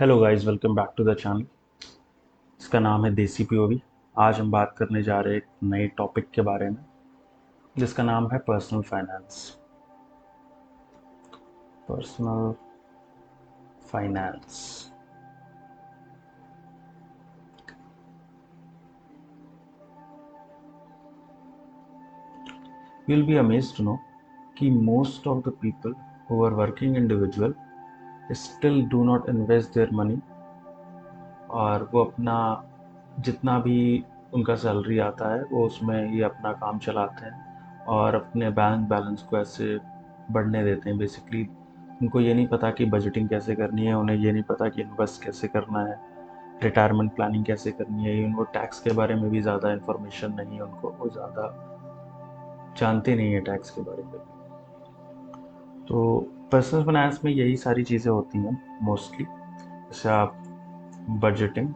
Hello guys, welcome back to the channel. इसका नाम है देसी पीओवी। आज हम बात करने जा रहे हैं एक नए टॉपिक के बारे में जिसका नाम है personal finance. Personal finance. You will be amazed to know कि most of the people who are working individual still do not invest their money, और वो अपना जितना भी उनका सैलरी आता है वो उसमें ही अपना काम चलाते हैं और अपने बैंक बैलेंस को ऐसे बढ़ने देते हैं। बेसिकली उनको ये नहीं पता कि बजटिंग कैसे करनी है, उन्हें ये नहीं पता कि इन्वेस्ट कैसे करना है, रिटायरमेंट प्लानिंग कैसे करनी है। उनको टैक्स के बारे में भी ज़्यादा इन्फॉर्मेशन नहीं है, उनको वो ज़्यादा जानते नहीं है टैक्स के बारे में। तो पर्सनल फाइनेंस में यही सारी चीज़ें होती हैं मोस्टली। जैसे आप बजटिंग,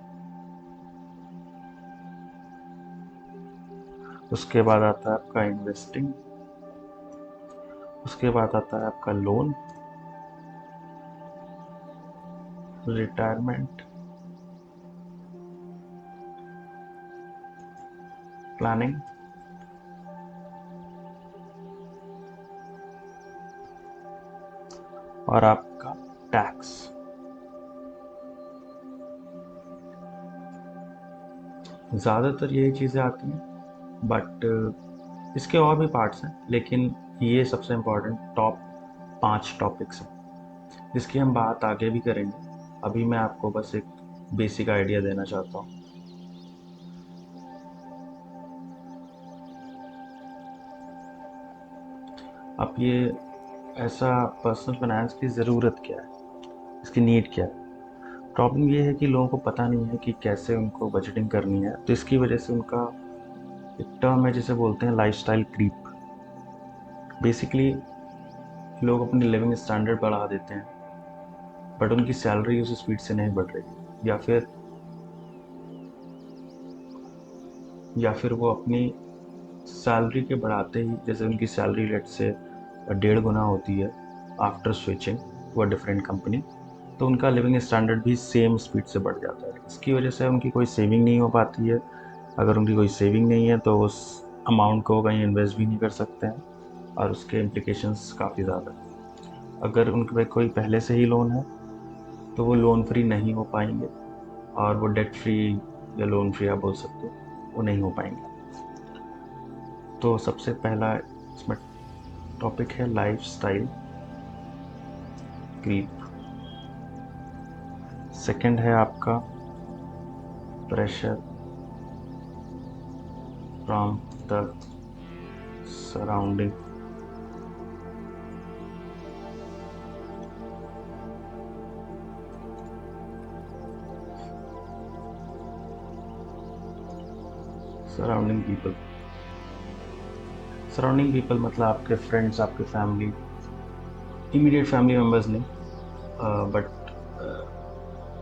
उसके बाद आता है आपका इन्वेस्टिंग, उसके बाद आता है आपका लोन, रिटायरमेंट प्लानिंग, और आपका टैक्स। ज़्यादातर यही चीज़ें आती हैं, बट इसके और भी पार्ट्स हैं, लेकिन ये सबसे इम्पोर्टेंट टॉप 5 टॉपिक्स हैं जिसकी हम बात आगे भी करेंगे। अभी मैं आपको बस एक बेसिक आइडिया देना चाहता हूँ। अब ये ऐसा पर्सनल फाइनेंस की ज़रूरत क्या है, इसकी नीड क्या है। प्रॉब्लम ये है कि लोगों को पता नहीं है कि कैसे उनको बजटिंग करनी है, तो इसकी वजह से उनका एक टर्म है जिसे बोलते हैं लाइफस्टाइल क्रीप। बेसिकली लोग अपनी लिविंग स्टैंडर्ड बढ़ा देते हैं, बट उनकी सैलरी उस स्पीड से नहीं बढ़ रही, या फिर वो अपनी सैलरी के बढ़ाते ही, जैसे उनकी सैलरी लेट से 1.5 गुना होती है after switching to a different company, तो उनका लिविंग स्टैंडर्ड भी सेम स्पीड से बढ़ जाता है। इसकी वजह से उनकी कोई सेविंग नहीं हो पाती है। अगर उनकी कोई सेविंग नहीं है तो उस अमाउंट को कहीं इन्वेस्ट भी नहीं कर सकते हैं, और उसके इम्प्लिकेशंस काफ़ी ज़्यादा हैं। अगर उनके पे कोई पहले से ही लोन है तो वो लोन फ्री नहीं हो पाएंगे, और वो डेट फ्री या लोन फ्री आप बोल सकते हो, वो नहीं हो पाएंगे। तो सबसे पहला इसमें टॉपिक है लाइफस्टाइल क्रीप। सेकंड है आपका pressure from the surrounding. Surrounding people. Surrounding people मतलब आपके फ्रेंड्स, आपके फैमिली, इमीडिएट फैमिली मेम्बर्स नहीं, बट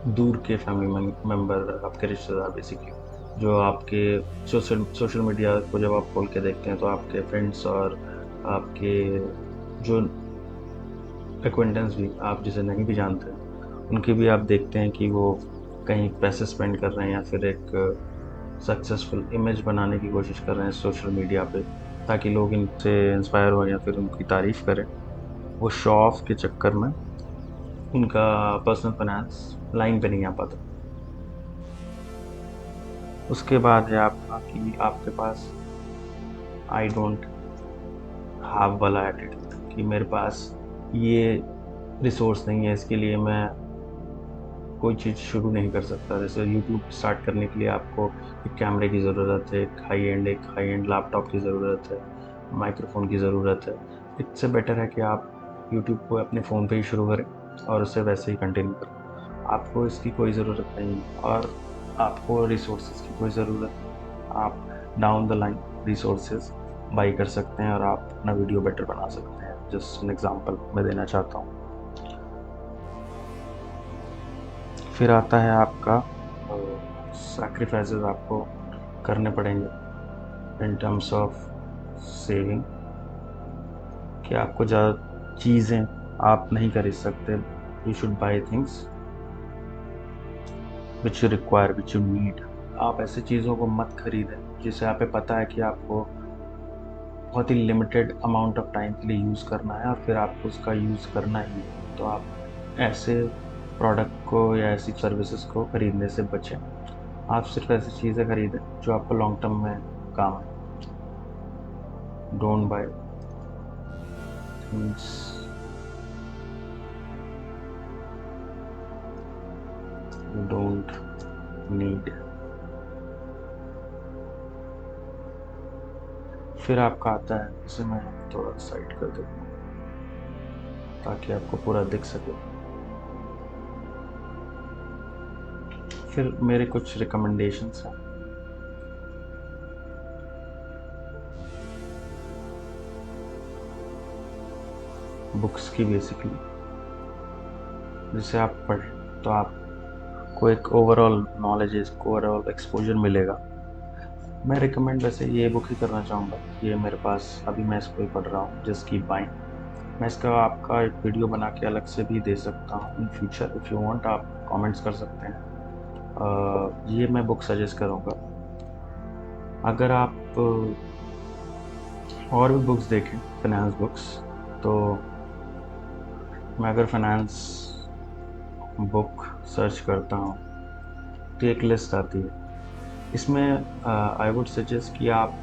दूर के फैमिली मेम्बर, आपके रिश्तेदार बेसिकली, जो आपके सोशल मीडिया को जब आप खोल के देखते हैं तो आपके फ्रेंड्स और आपके जो एक्वेंटेंस भी, आप जिसे नहीं भी जानते हैं, उनके भी आप देखते हैं कि वो कहीं पैसे स्पेंड कर रहे हैं या फिर एक सक्सेसफुल इमेज बनाने की कोशिश कर रहे हैं सोशल मीडिया पे, ताकि लोग इनसे इंस्पायर हो या फिर उनकी तारीफ़ करें। वो शो ऑफ के चक्कर में उनका पर्सनल फाइनेंस लाइन पे नहीं आ पाता। उसके बाद है आपका कि आपके पास आई डोंट हैव वाला एटीट्यूड, कि मेरे पास ये रिसोर्स नहीं है, इसके लिए मैं कोई चीज़ शुरू नहीं कर सकता। जैसे यूट्यूब स्टार्ट करने के लिए आपको एक कैमरे की ज़रूरत है, एक हाई एंड लैपटॉप की ज़रूरत है, माइक्रोफोन की ज़रूरत है। इससे बेटर है कि आप यूट्यूब को अपने फ़ोन पे ही शुरू करें और उसे वैसे ही कंटिन्यू करें। आपको इसकी कोई ज़रूरत नहीं, और आपको रिसोर्सेज की कोई ज़रूरत नहीं। आप down the line resources by कर सकते हैं और आप अपना वीडियो बेटर बना सकते हैं। जस्ट एन एग्जांपल मैं देना चाहता हूँ। फिर आता है आपका सैक्रिफाइसेस आपको करने पड़ेंगे इन टर्म्स ऑफ सेविंग, कि आपको ज़्यादा चीज़ें आप नहीं खरीद सकते। You should buy things which you require, which you need. आप ऐसी चीज़ों को मत खरीदें जिसे आप पे पता है कि आपको बहुत ही लिमिटेड अमाउंट ऑफ टाइम के लिए यूज़ करना है और फिर आपको उसका यूज़ करना ही है। तो आप ऐसे प्रोडक्ट को या ऐसी सर्विसेज को खरीदने से बचें। आप सिर्फ ऐसी चीज़ें खरीदें जो आपको लॉन्ग टर्म में काम आए। Don't buy things you don't need. फिर आपका आता है, इसे मैं थोड़ा साइड कर देता हूँ ताकि आपको पूरा दिख सके। फिर मेरे कुछ रिकमेंडेशंस हैं। बुक्स की बेसिकली, जिसे आप पढ़ें तो आपको एक ओवरऑल नॉलेज, एक ओवरऑल एक्सपोजर मिलेगा। मैं रिकमेंड वैसे ये बुक ही करना चाहूँगा। ये मेरे पास अभी मैं इसको ही पढ़ रहा हूँ, जस्ट कीप बाइंग। मैं इसका आपका एक वीडियो बना के अलग से भी दे सकता हूँ in future, if you want आप कमेंट्स कर सकते हैं। ये मैं बुक सजेस्ट करूँगा। अगर आप और भी बुक्स देखें, फाइनेंस बुक्स, तो मैं अगर फाइनेंस बुक सर्च करता हूँ तो एक लिस्ट आती है। इसमें आई वुड सजेस्ट कि आप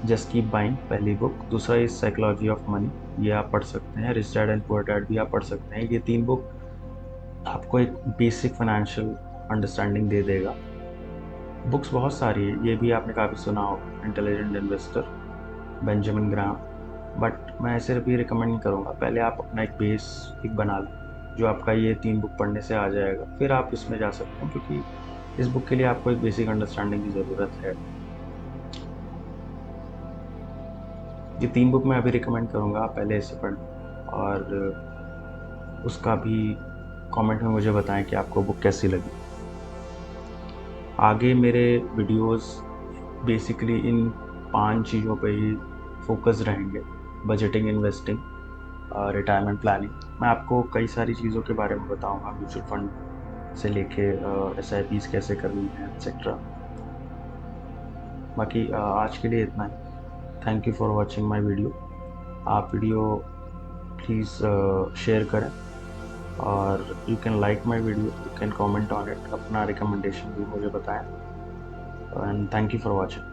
जस्ट कीप बाइंग पहली बुक, दूसरा इज साइकोलॉजी ऑफ मनी, ये आप पढ़ सकते हैं। Rich dad and poor dad भी आप पढ़ सकते हैं। ये 3 बुक आपको एक बेसिक फाइनेंशियल अंडरस्टैंडिंग दे देगा। बुक्स बहुत सारी है, ये भी आपने काफ़ी सुना होगा, intelligent investor, Benjamin Graham. But मैं ऐसे भी रिकमेंड नहीं करूँगा। पहले आप अपना एक बेस एक बना लें जो आपका ये 3 बुक पढ़ने से आ जाएगा, फिर आप इसमें जा सकते हैं, क्योंकि इस बुक के लिए आपको एक बेसिक अंडरस्टैंडिंग की ज़रूरत है। ये 3 बुक मैं अभी रिकमेंड करूँगा, आप पहले इसे पढ़ें और उसका भी कमेंट में मुझे बताएं कि आपको बुक कैसी लगी। आगे मेरे वीडियोस बेसिकली इन 5 चीज़ों पे ही फोकस रहेंगे: बजटिंग, इन्वेस्टिंग, रिटायरमेंट प्लानिंग। मैं आपको कई सारी चीज़ों के बारे में बताऊंगा, म्यूचुअल फंड से लेके SIPs कैसे करनी है, एक्सेट्रा। बाकी आज के लिए इतना ही। Thank you for watching my video. आप वीडियो प्लीज़ शेयर करें और you can like my video, you can comment on it, अपना रिकमेंडेशन भी मुझे बताएं। And thank you for watching.